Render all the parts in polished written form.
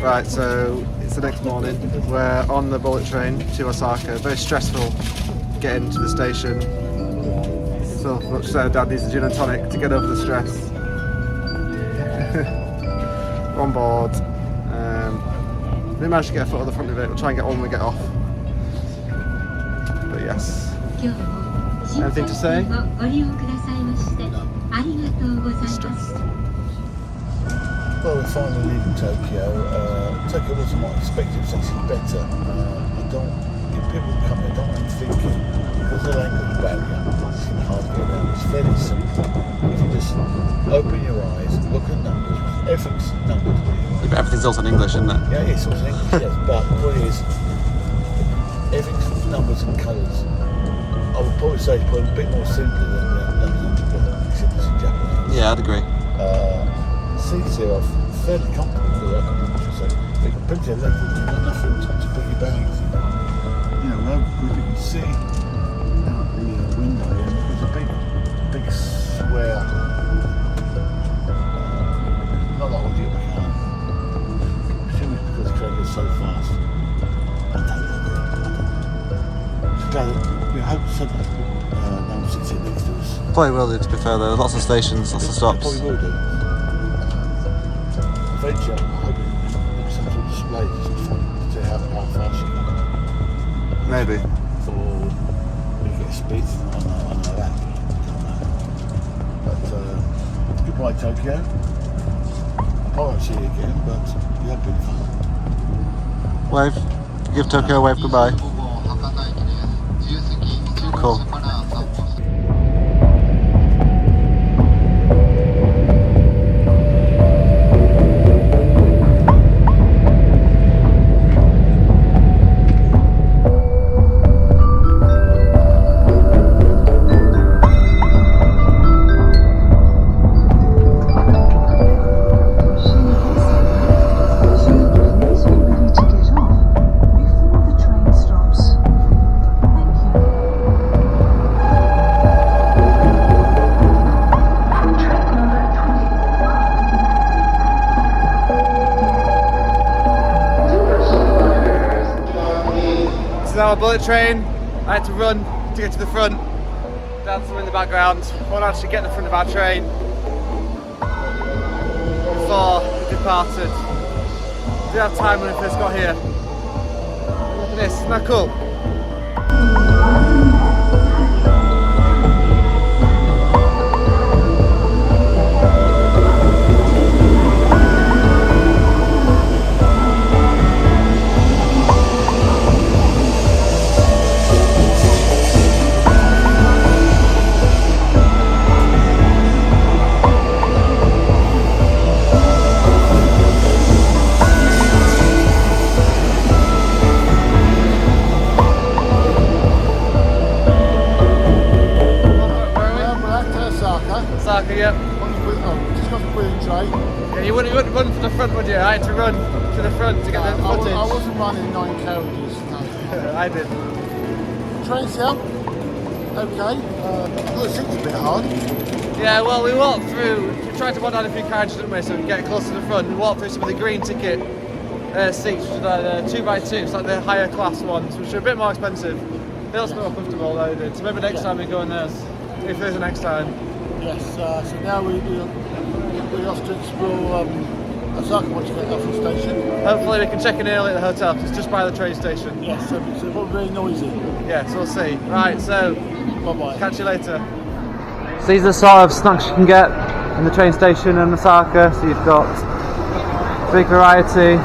Right, so it's the next morning. We're on the bullet train to Osaka. Very stressful getting to the station. So much so Dad needs a gin and tonic to get over the stress. We're on board. We managed to get a foot on the front of it. We'll try and get one when we get off. But yes. Anything to say? Stressed. Well, we're finally leaving Tokyo. Tokyo wasn't what I expected. It's actually better. People who come here don't want to think because of the language barrier. It's hard to get around. It's fairly simple. If you just open your eyes, look at numbers, everything's numbered. Yeah, but everything's also in English, isn't it? Yeah, it's also in English, yes. But the point is, everything's numbers and colours. I would probably say it's probably a bit more simple than except it's in Japanese. Yeah, I'd agree. Seats here are fairly comfortable, I should say. They got plenty of leg room, you've got enough room to put your bags. You know, you can see out the window here, there's a big square, not like audio car. I'm assuming it's because the train goes so fast. I don't know. So glad we hope someone now sits here next to us. Probably will do, to be fair though. Lots of stations, lots of stops. Probably will do. Eventually, I'm hoping there's some sort of display to see how fast you go. Maybe. Or we get speed on our lap. But goodbye Tokyo. I won't see you again, but you have been fun. Wave. Give Tokyo a wave goodbye. Cool. Our bullet train. I had to run to get to the front. Dad's in the background. Won't actually get to the front of our train before it departed. Did have time when we first got here. Look at this, isn't that cool? Osaka, yep. Just got the wheeling tray. Yeah, you wouldn't run from the front, would you? I had to run to the front to get the footage. I wasn't running 9 carriages, no. I did. Train's here. Okay. It seems a bit hard. Yeah, well, we walked through, we tried to walk down a few carriages, didn't we, so we could get close to the front. We walked through some of the green ticket seats, which are the 2x2, it's like the higher class ones, which are a bit more expensive. They also more comfortable though, dude. So maybe next time we go in those, if there's a next time. Yes, so now we're off to explore Osaka once we get off the station. Hopefully we can check in early at the hotel, because it's just by the train station. Yes, so it won't be very noisy. Yeah, so we'll see. Right, so Bye-bye. Catch you later. So these are the sort of snacks you can get in the train station in Osaka. So you've got big variety,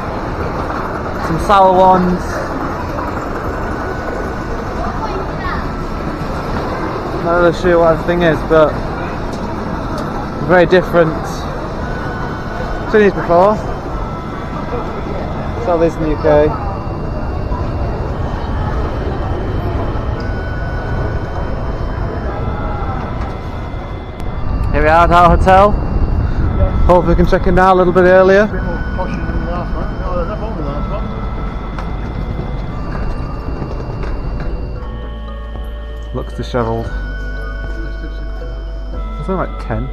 some sour ones. Not really sure what the thing is, but very different. Seen these before. Saw these in the UK. Here we are at our hotel. Hope we can check in now a little bit earlier. A bit more posh than the last one. No, there's nothing wrong with the last one. Looks dishevelled. It's only like 10.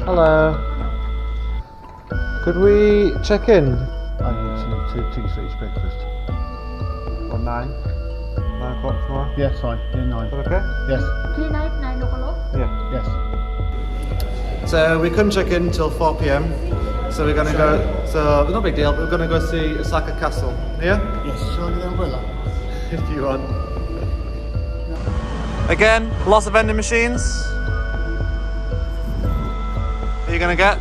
Hello. Could we check in? I need two tickets for each breakfast. On 9 o'clock tomorrow? Yes, fine. Yeah, 9. Is that okay? Yes. 3 night, 9 o'clock. Yeah. Yes. So we couldn't check in until 4 p.m. So we're gonna go. So no big deal. We're gonna go see Osaka Castle. Yeah. Yes. Shall I get the umbrella? If you want. Again, lots of vending machines. Are you gonna get?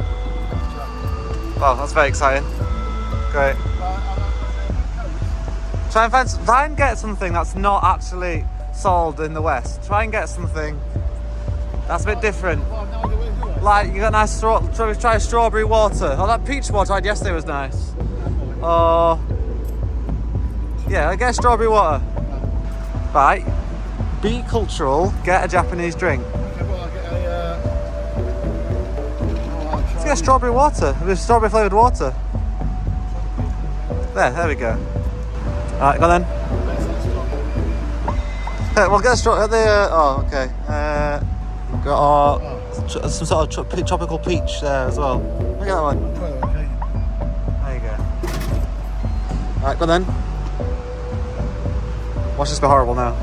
Wow, that's very exciting. Great. Try and get something that's not actually sold in the West. Try and get something that's a bit different. Like you got nice try strawberry water. Oh, that peach water I had yesterday was nice. Oh, yeah, I get strawberry water. Right. Be cultural. Get a Japanese drink. Let's get strawberry water. With strawberry flavoured water. There we go. Alright, go then. Okay, we'll get a strawberry. Oh, okay. Got some sort of tropical peach there as well. Look at that one. There you go. Alright, go then. Watch this be horrible now.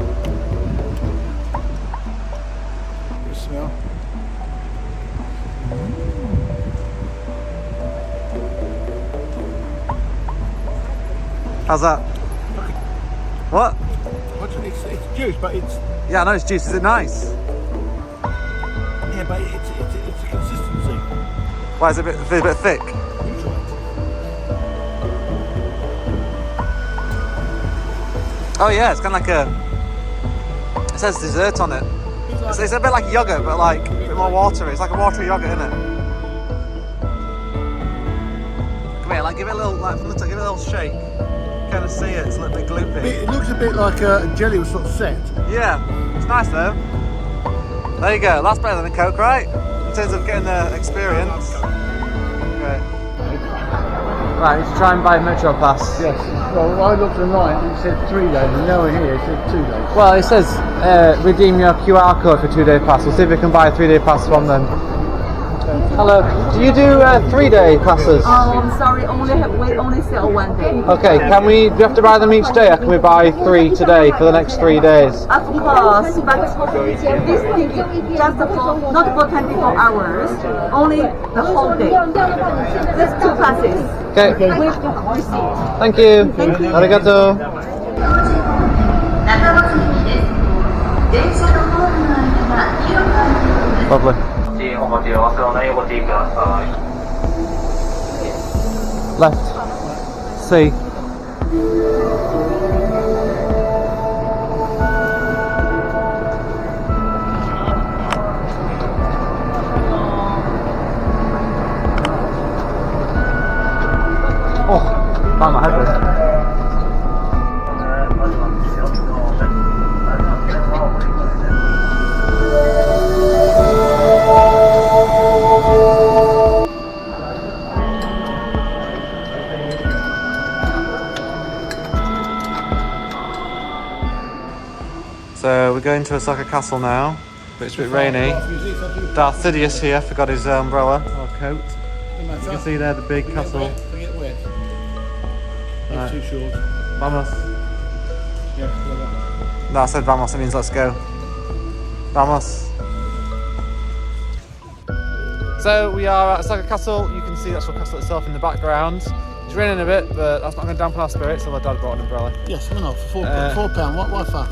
Smell. How's that? What? It's juice, but it's Yeah, I know it's juice. Is it nice? yeah, but it's a consistency. Why is it a bit thick? Oh yeah, it's kind of like it says dessert on it. It's a bit like yogurt, but like a bit more watery. It's like a watery yogurt, isn't it? Come here, like give it a little, like from the top, give it a little shake. Kind of see it. It's a little bit gloopy. It looks a bit like a jelly was sort of set. Yeah, it's nice though. There you go. That's better than a Coke, right? In terms of getting the experience. Okay. Right, let's try and buy a Metro Pass. Yes. Well, I looked online and it said 3 days, and now we're here, it said 2 days. Well, it says redeem your QR code for 2-day pass. We'll see if we can buy a 3-day pass from them. Hello. Do you do 3-day passes? I'm sorry, we only sell 1 day. Okay. Do you have to buy them each day, or can we buy 3 today for the next 3 days? Of course, but this ticket just for not for 24 hours, only the whole day. There's 2 passes. Okay. With receipt. Thank you. Arigato. Lovely. Left. C. Oh, found my headrest. So we're going to Osaka Castle now, but it's a bit rainy. Darth Sidious here forgot his umbrella or coat. You can see there the big castle. Forget wet. Right. It's too short. Vamos. Yeah, No, I said vamos, it means let's go. Vamos. So we are at Osaka Castle. You can see the actual castle itself in the background. It's raining a bit, but that's not going to dampen our spirits, so my dad brought an umbrella. yes, why not? For £4. Why fuss?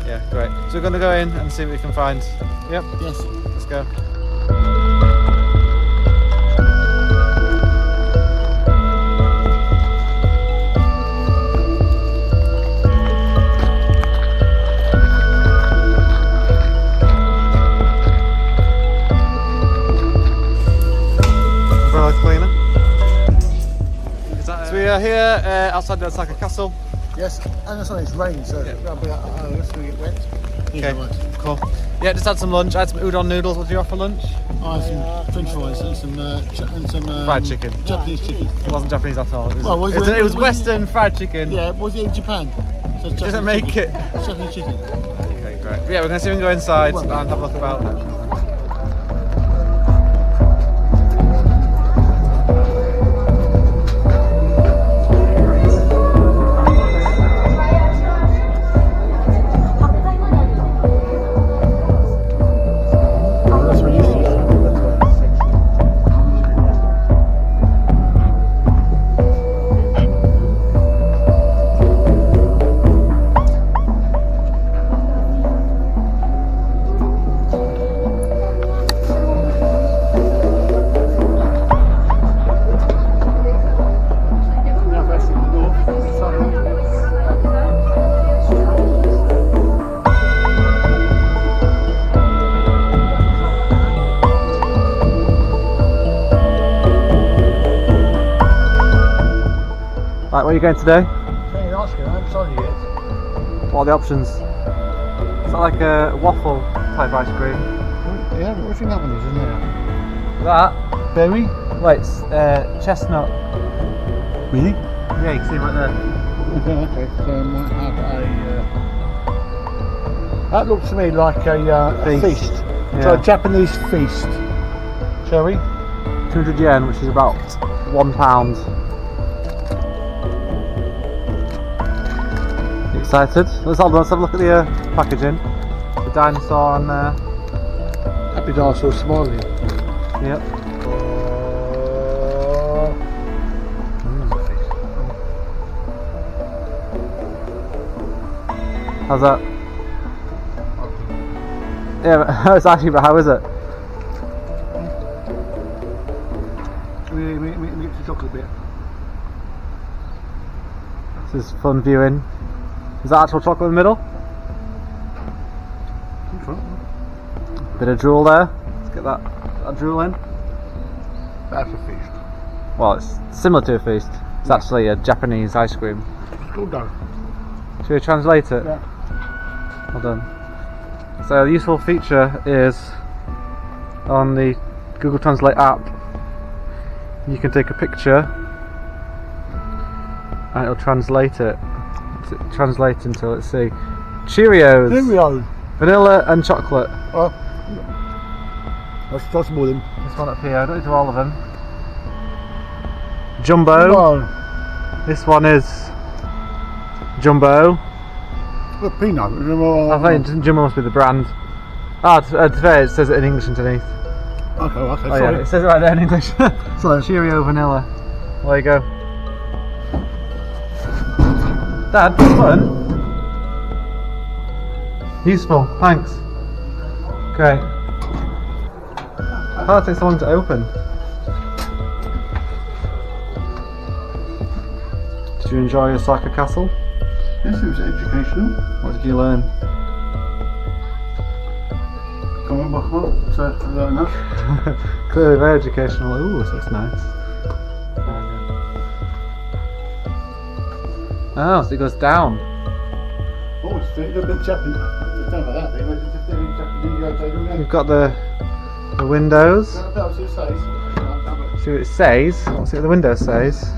Yeah, great. So we're going to go in and see what we can find. Yep, Yes. let's go. Umbrella cleaner. So we are here outside the Osaka Castle. Yes, and it's on its rain, so it'll be it's going to get wet. Okay, cool. Yeah, just had some lunch. I had some udon noodles. What did you have for lunch? I had some French fries and some Fried chicken. Japanese chicken. It wasn't Japanese at all. It was, Well, it was Western fried chicken. Yeah, was it in Japan? So it's Doesn't Japanese make chicken. it. It's Japanese chicken. Okay, great. Yeah, we're going to see if we can go inside and have a look about. Right, where are you going today? Very nice, I haven't decided yet. What are the options? Is that like a waffle type ice cream? Yeah, what do you think that one is, isn't there? That? Berry? Wait, it's chestnut. Really? Yeah, you can see right there. Okay, so I might have a... that looks to me like a feast. Yeah. So a Japanese feast. Shall we? 200 yen, which is about £1. You excited? Let's have a look at the packaging. The dinosaur on there. Happy dinosaur smiling. Yep. How's that? Yeah, but it's actually, but how is it? We get the chocolate bit. This is fun viewing. Is that actual chocolate in the middle? Bit of drool there. Let's get that drool in. That's a feast. Well, it's similar to a feast. It's actually a Japanese ice cream. Well done. Should we translate it? Yeah. Well done. So the useful feature is on the Google Translate app, you can take a picture and it'll translate it. Translate until, let's see, Cheerios, Cheerios. vanilla and chocolate. Oh. That's more than. This one up here, I don't do all of them. Jumbo. No. This one is Jumbo. A peanut. I think Jumbo must be the brand. Ah, to be fair, it says it in English underneath. Okay, Oh sorry. yeah, it says it right there in English. Sorry. Cheerio vanilla. There you go. Dad, fun. Useful, thanks. Great. How it takes so long to open? Did you enjoy Osaka Castle? Yes, it was educational. What did you learn? Come on, Buckle, to learn that. Clearly very educational. Ooh, so it's nice. Oh, so it goes down. Oh, it's a bit Japanese. It's not like that, You've got the windows. See what it says. Let's see what the window says.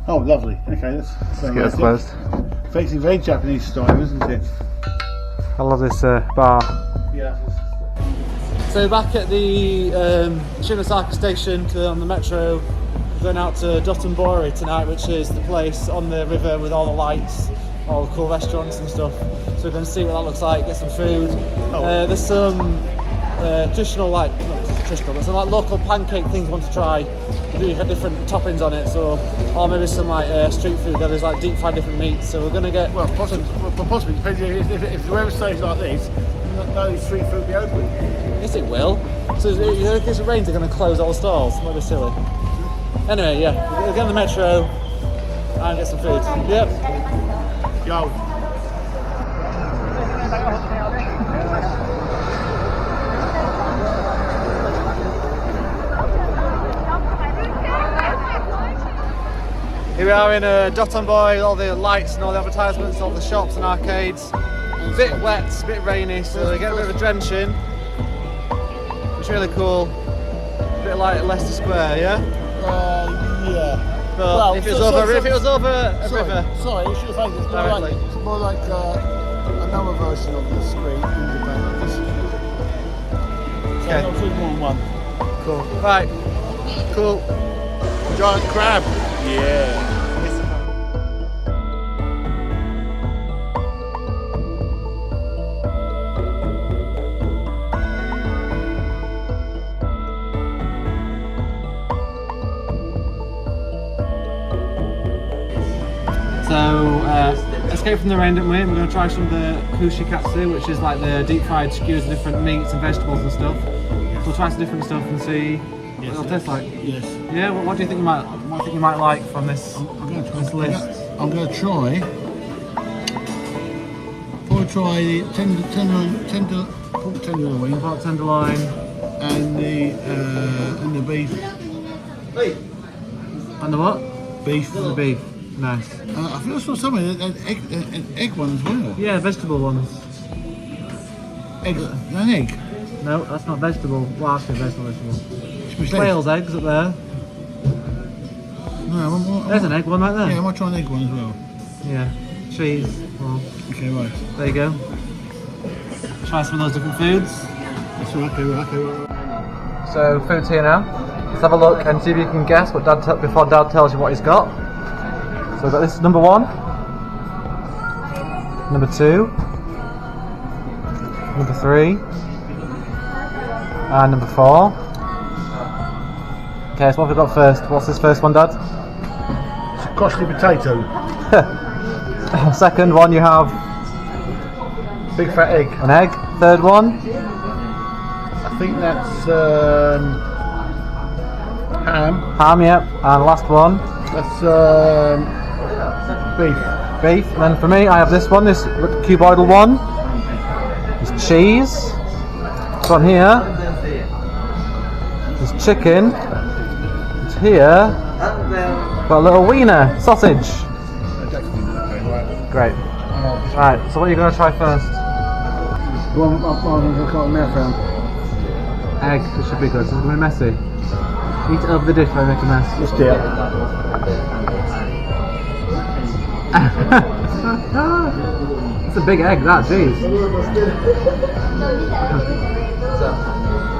Oh, lovely. Okay, let's Get it closed. Facing very Japanese style, isn't it? I love this bar. Yeah. So back at the Osaka station on the metro, going out to Dotonbori tonight, which is the place on the river with all the lights, all the cool restaurants and stuff. So we're going to see what that looks like, get some food. There's some traditional, not traditional, but some like local pancake things we want to try. You've got different toppings on it, so or maybe some like street food that is like deep fried different meats. So we're going to get possibly depending if the weather stays like this, no street food will be open. Yes, it will. So if it rains, they're going to close all the stalls. Might be silly. Anyway, yeah, we'll get on the metro and get some food. Yep. Yo. Here we are in Dotonbori, all the lights and all the advertisements, all the shops and arcades. A bit wet, a bit rainy, so they get a bit of a drenching. It's really cool. A bit like Leicester Square, yeah? Yeah. But Well, if it was over a river. Sorry, you should have phased it. It's more like another version of the screen independent. Okay. So I'll do more than one. Cool. Right. Cool. Giant crab. Yeah. So, escape from the rain, didn't we? We're going to try some of the kushikatsu, which is like the deep fried skewers of different meats and vegetables and stuff. So we'll try some different stuff and see what it'll taste like. Yes. Yeah. What do you think you might? What do you think you might like from this this list? I'm going to try. I'll try the pork tenderloin Pork tenderloin and the beef. and the what? Beef. The beef. Nice. I feel I saw something, an egg one as well. Yeah, vegetable ones. An egg? No, that's not vegetable. Well, actually, vegetable. Which Whale's eggs up there. No, There's an egg one right there. Yeah, I might try an egg one as well. Yeah. Cheese. Well, Okay, right. there you go. Try some of those different foods. That's all, okay, right. So, food's here now. Let's have a look and see if you can guess what Dad before Dad tells you what he's got. So, we've got this number 1, number 2, number 3, and number 4. Okay, so what have we got first? What's this first one, Dad? It's a costly potato. Second one, you have Big fat egg. an egg. Third one, I think that's ham. ham, yep. And last one, That's beef. beef. And then for me, I have this one, this cuboidal one. There's cheese. This one here. There's chicken. It's here. Got a little wiener sausage. Great. Right. So what are you going to try first? One, I can't mouth round. Egg. This should be good. This is going to be messy. Eat it over the dish while I make a mess. Let's do it. It's a big egg, that. Jeez.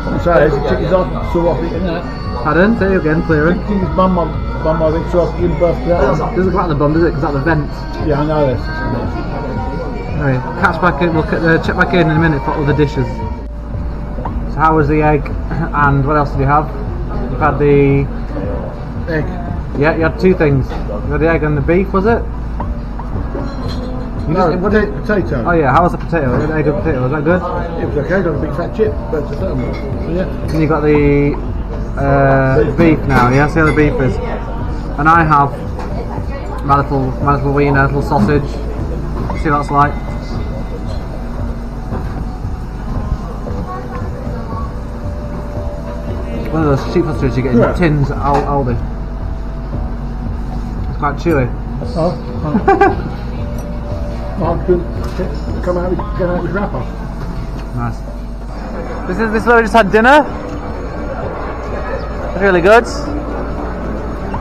I'm sorry, the chicken's off, so off eating that. Pardon? Say it again, clearer. I think his bum, I think, so off giving birth to that one. Doesn't look like the bum, does it? Because that's the vent. Yeah, I know this. Anyway, catch back in. We'll check back in a minute for all the dishes. So how was the egg? And what else did you have? You've had the Egg. yeah. You had 2 things. You had the egg and the beef, was it? Potato. Oh yeah. How was the potato? You had egg and potato. Was that good? It was okay, got a big fat chip, but it's a certain one. Yeah. And you got the beef now. Yeah. See how the beef is. And I have my little wiener, little sausage. See what that's like. One of those cheap sausages you get in tins at Aldi. It's quite chewy. Oh. Come out with wrapper. Nice. This is where we just had dinner. It's really good.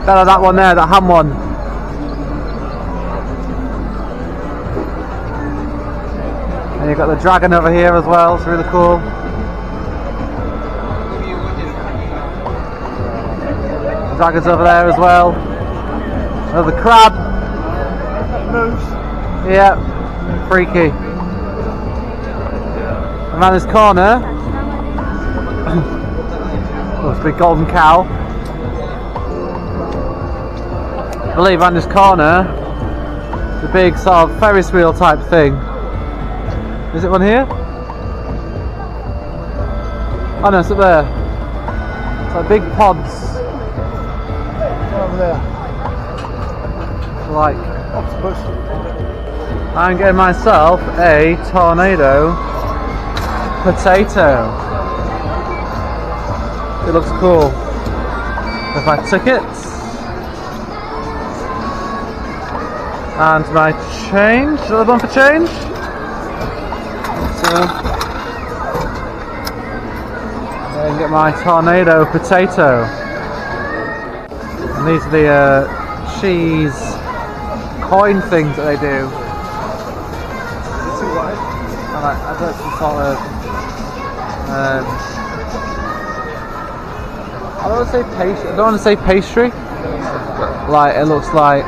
Better that one there, that ham one. And you've got the dragon over here as well, it's really cool. The dragon's over there as well. Another crab. Moose. Yeah, freaky. Around this corner, oh, it's a big golden cow. I believe around this corner, the big sort of Ferris wheel type thing. Is it one here? Oh no, it's up there. It's like big pods. Over there. Like, octopus. I'm getting myself a tornado potato. It looks cool. With my tickets and my change. Is that the one for change? So I can get my tornado potato. And these are the cheese coin things that they do. I don't some sort of I don't want to say pastry. I don't want to say pastry. But like it looks like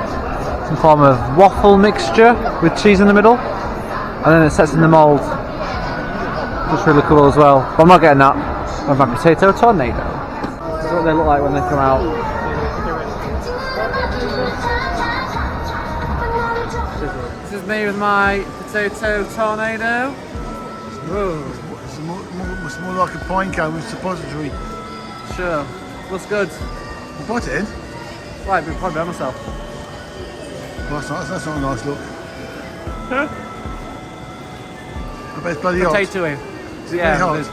some form of waffle mixture with cheese in the middle, and then it sets in the mould. Looks really cool as well. But I'm not getting that. I have my potato tornado. This is what they look like when they come out. This is me with my potato tornado. Whoa. It's more like a pine cone with suppository. Sure. Looks good. You put it in? Right, but probably by myself. Well, that's not a nice look. I bet it's bloody hot. Potatoey. Is it Yeah, very hot? it is.